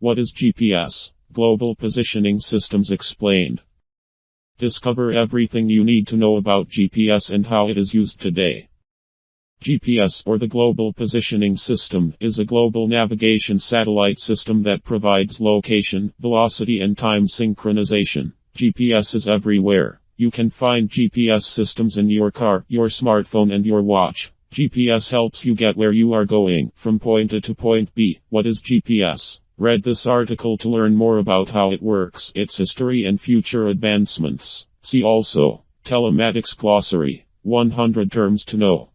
What is GPS? Global Positioning Systems Explained. Discover everything you need to know about GPS and how it is used today. GPS, or the Global Positioning System, is a global navigation satellite system that provides location, velocity and time synchronization. GPS is everywhere. You can find GPS systems in your car, your smartphone and your watch. GPS helps you get where you are going, from point A to point B. What is GPS? Read this article to learn more about how it works, its history and future advancements. See also, Telematics Glossary, 100 terms to know.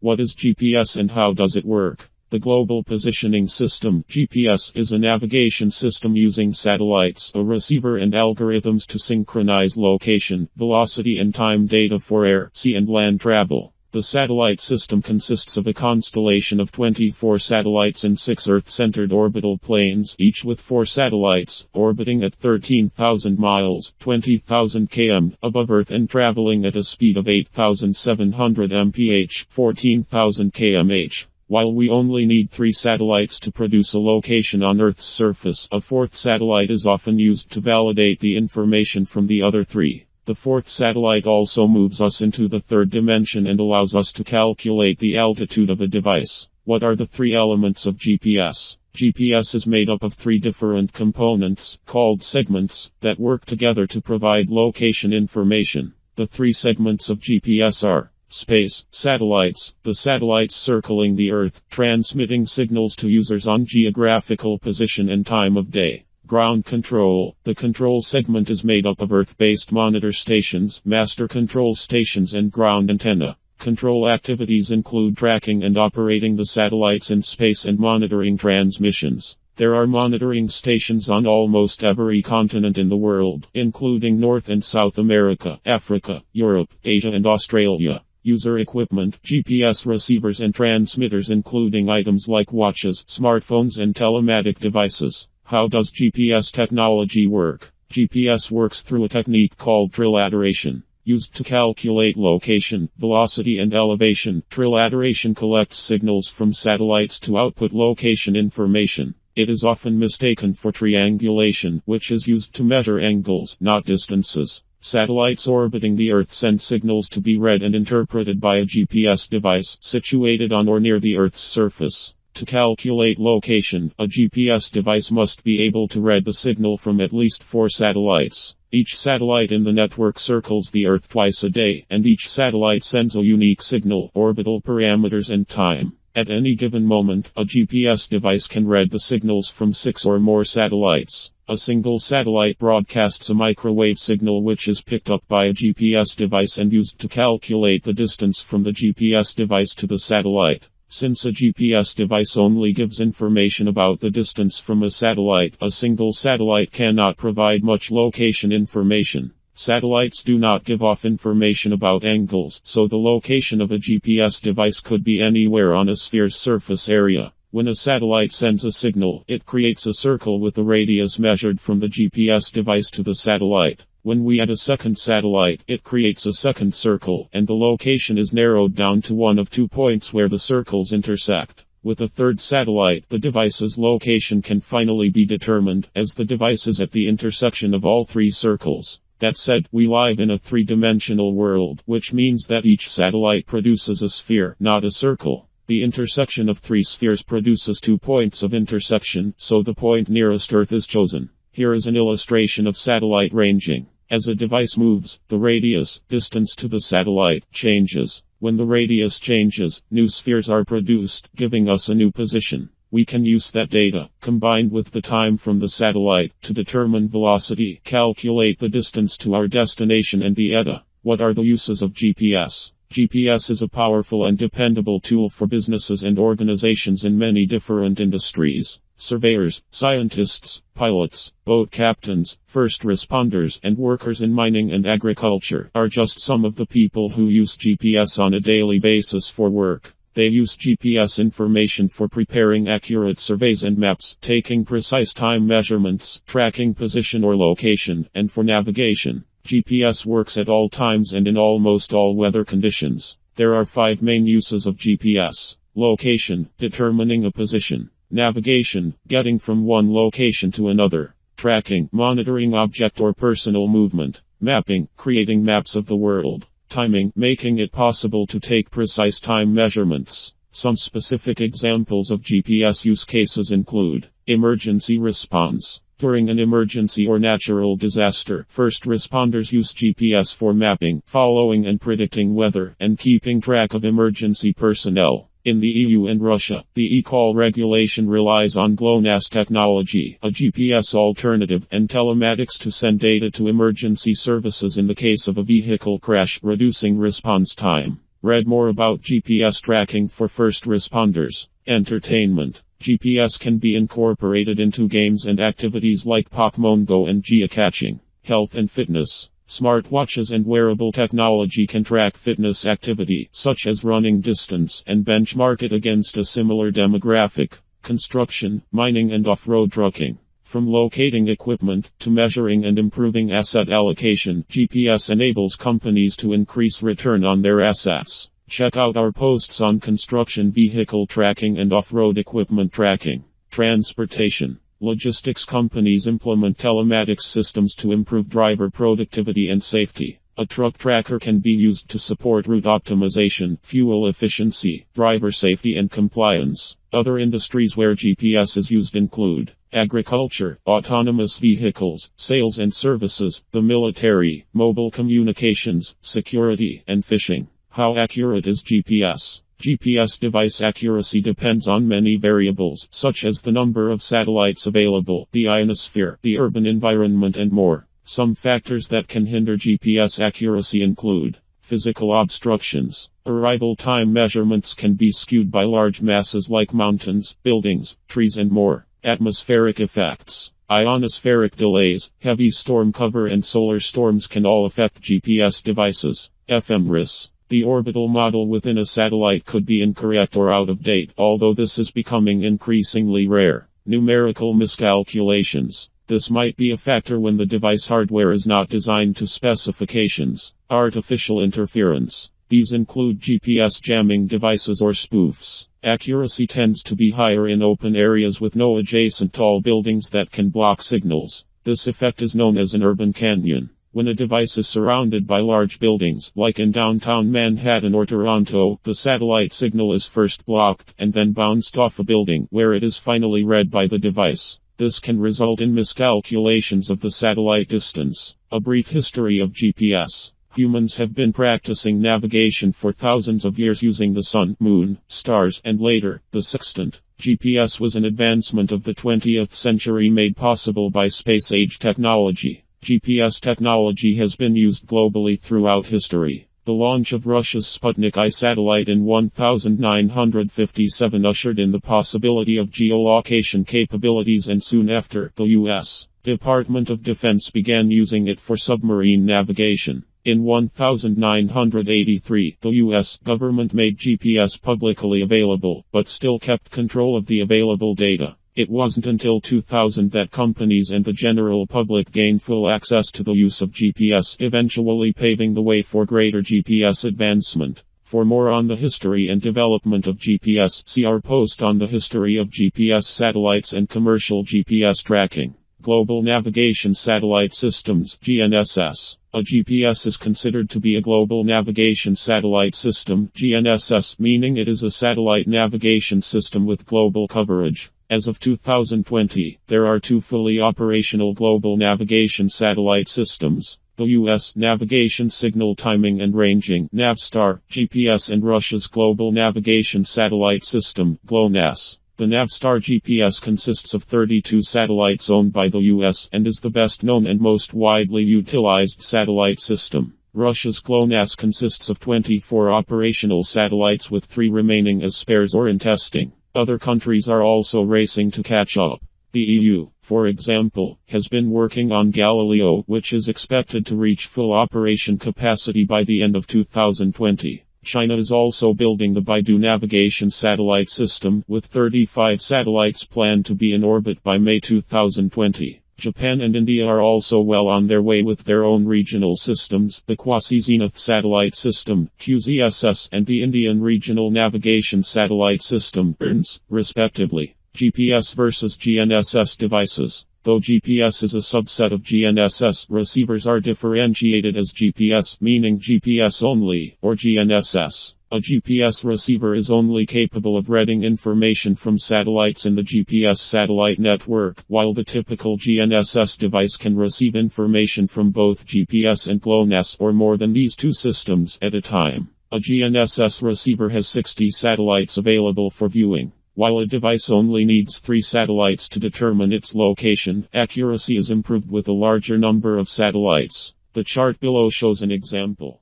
What is GPS and how does it work? The Global Positioning System, GPS, is a navigation system using satellites, a receiver and algorithms to synchronize location, velocity and time data for air, sea and land travel. The satellite system consists of a constellation of 24 satellites in 6 Earth-centered orbital planes, each with 4 satellites, orbiting at 13,000 miles, 20,000 km, above Earth and traveling at a speed of 8,700 mph, 14,000 kmh. While we only need 3 satellites to produce a location on Earth's surface, a 4th satellite is often used to validate the information from the other 3. The 4th satellite also moves us into the 3rd dimension and allows us to calculate the altitude of a device. What are the 3 elements of GPS? GPS is made up of 3 different components, called segments, that work together to provide location information. The 3 segments of GPS are space, satellites, the satellites circling the Earth, transmitting signals to users on geographical position and time of day. Ground control. The control segment is made up of Earth-based monitor stations, master control stations and ground antenna. Control activities include tracking and operating the satellites in space and monitoring transmissions. There are monitoring stations on almost every continent in the world, including North and South America, Africa, Europe, Asia and Australia. User equipment, GPS receivers and transmitters including items like watches, smartphones and telematic devices. How does GPS technology work? GPS works through a technique called trilateration. Used to calculate location, velocity and elevation, trilateration collects signals from satellites to output location information. It is often mistaken for triangulation, which is used to measure angles, not distances. Satellites orbiting the Earth send signals to be read and interpreted by a GPS device situated on or near the Earth's surface. To calculate location, a GPS device must be able to read the signal from at least 4 satellites. Each satellite in the network circles the Earth twice a day, and each satellite sends a unique signal, orbital parameters and time. At any given moment, a GPS device can read the signals from 6 or more satellites. A single satellite broadcasts a microwave signal which is picked up by a GPS device and used to calculate the distance from the GPS device to the satellite. Since a GPS device only gives information about the distance from a satellite, a single satellite cannot provide much location information. Satellites do not give off information about angles, so the location of a GPS device could be anywhere on a sphere's surface area. When a satellite sends a signal, it creates a circle with a radius measured from the GPS device to the satellite. When we add a second satellite, it creates a second circle, and the location is narrowed down to one of 2 points where the circles intersect. With a third satellite, the device's location can finally be determined, as the device is at the intersection of all 3 circles. That said, we live in a 3-dimensional world, which means that each satellite produces a sphere, not a circle. The intersection of 3 spheres produces 2 points of intersection, so the point nearest Earth is chosen. Here is an illustration of satellite ranging. As a device moves, the radius, distance to the satellite, changes. When the radius changes, new spheres are produced, giving us a new position. We can use that data, combined with the time from the satellite, to determine velocity, calculate the distance to our destination and the ETA. What are the uses of GPS? GPS is a powerful and dependable tool for businesses and organizations in many different industries. Surveyors, scientists, pilots, boat captains, first responders, and workers in mining and agriculture are just some of the people who use GPS on a daily basis for work. They use GPS information for preparing accurate surveys and maps, taking precise time measurements, tracking position or location, and for navigation. GPS works at all times and in almost all weather conditions. There are 5 main uses of GPS. Location, determining a position. Navigation, getting from one location to another. Tracking, monitoring object or personal movement. Mapping, creating maps of the world. Timing, making it possible to take precise time measurements. Some specific examples of GPS use cases include emergency response. During an emergency or natural disaster, first responders use GPS for mapping, following and predicting weather, and keeping track of emergency personnel. In the EU and Russia, the eCall regulation relies on GLONASS technology, a GPS alternative, and telematics to send data to emergency services in the case of a vehicle crash, reducing response time. Read more about GPS tracking for first responders. Entertainment. GPS can be incorporated into games and activities like Pokémon Go and geocaching. Health and fitness. Smartwatches and wearable technology can track fitness activity, such as running distance, and benchmark it against a similar demographic. Construction, mining and off-road trucking. From locating equipment to measuring and improving asset allocation, GPS enables companies to increase return on their assets. Check out our posts on construction vehicle tracking and off-road equipment tracking. Transportation. Logistics companies implement telematics systems to improve driver productivity and safety. A truck tracker can be used to support route optimization, fuel efficiency, driver safety and compliance. Other industries where GPS is used include agriculture, autonomous vehicles, sales and services, the military, mobile communications, security, and fishing. How accurate is GPS? GPS device accuracy depends on many variables, such as the number of satellites available, the ionosphere, the urban environment and more. Some factors that can hinder GPS accuracy include physical obstructions. Arrival time measurements can be skewed by large masses like mountains, buildings, trees and more. Atmospheric effects. Ionospheric delays, heavy storm cover and solar storms can all affect GPS devices. Ephemeris. The orbital model within a satellite could be incorrect or out of date, although this is becoming increasingly rare. Numerical miscalculations. This might be a factor when the device hardware is not designed to specifications. Artificial interference. These include GPS jamming devices or spoofs. Accuracy tends to be higher in open areas with no adjacent tall buildings that can block signals. This effect is known as an urban canyon. When a device is surrounded by large buildings, like in downtown Manhattan or Toronto, the satellite signal is first blocked, and then bounced off a building, where it is finally read by the device. This can result in miscalculations of the satellite distance. A brief history of GPS. Humans have been practicing navigation for thousands of years using the sun, moon, stars, and later, the sextant. GPS was an advancement of the 20th century made possible by space-age technology. GPS technology has been used globally throughout history. The launch of Russia's Sputnik I satellite in 1957 ushered in the possibility of geolocation capabilities, and soon after, the U.S. Department of Defense began using it for submarine navigation. In 1983, the U.S. government made GPS publicly available, but still kept control of the available data. It wasn't until 2000 that companies and the general public gained full access to the use of GPS, eventually paving the way for greater GPS advancement. For more on the history and development of GPS, see our post on the history of GPS satellites and commercial GPS tracking. Global Navigation Satellite Systems, GNSS. A GPS is considered to be a global navigation satellite system, GNSS, meaning it is a satellite navigation system with global coverage. As of 2020, there are two fully operational global navigation satellite systems. The U.S. Navigation Signal Timing and Ranging (Navstar) GPS and Russia's Global Navigation Satellite System, GLONASS. The Navstar GPS consists of 32 satellites owned by the U.S. and is the best known and most widely utilized satellite system. Russia's GLONASS consists of 24 operational satellites with 3 remaining as spares or in testing. Other countries are also racing to catch up. The EU, for example, has been working on Galileo, which is expected to reach full operation capacity by the end of 2020. China is also building the Baidu navigation satellite system, with 35 satellites planned to be in orbit by May 2020. Japan and India are also well on their way with their own regional systems, the Quasi-Zenith Satellite System, QZSS, and the Indian Regional Navigation Satellite System, IRNS, respectively. GPS versus GNSS devices. Though GPS is a subset of GNSS, receivers are differentiated as GPS, meaning GPS only, or GNSS. A GPS receiver is only capable of reading information from satellites in the GPS satellite network, while the typical GNSS device can receive information from both GPS and GLONASS or more than these two systems at a time. A GNSS receiver has 60 satellites available for viewing. While a device only needs 3 satellites to determine its location, accuracy is improved with a larger number of satellites. The chart below shows an example.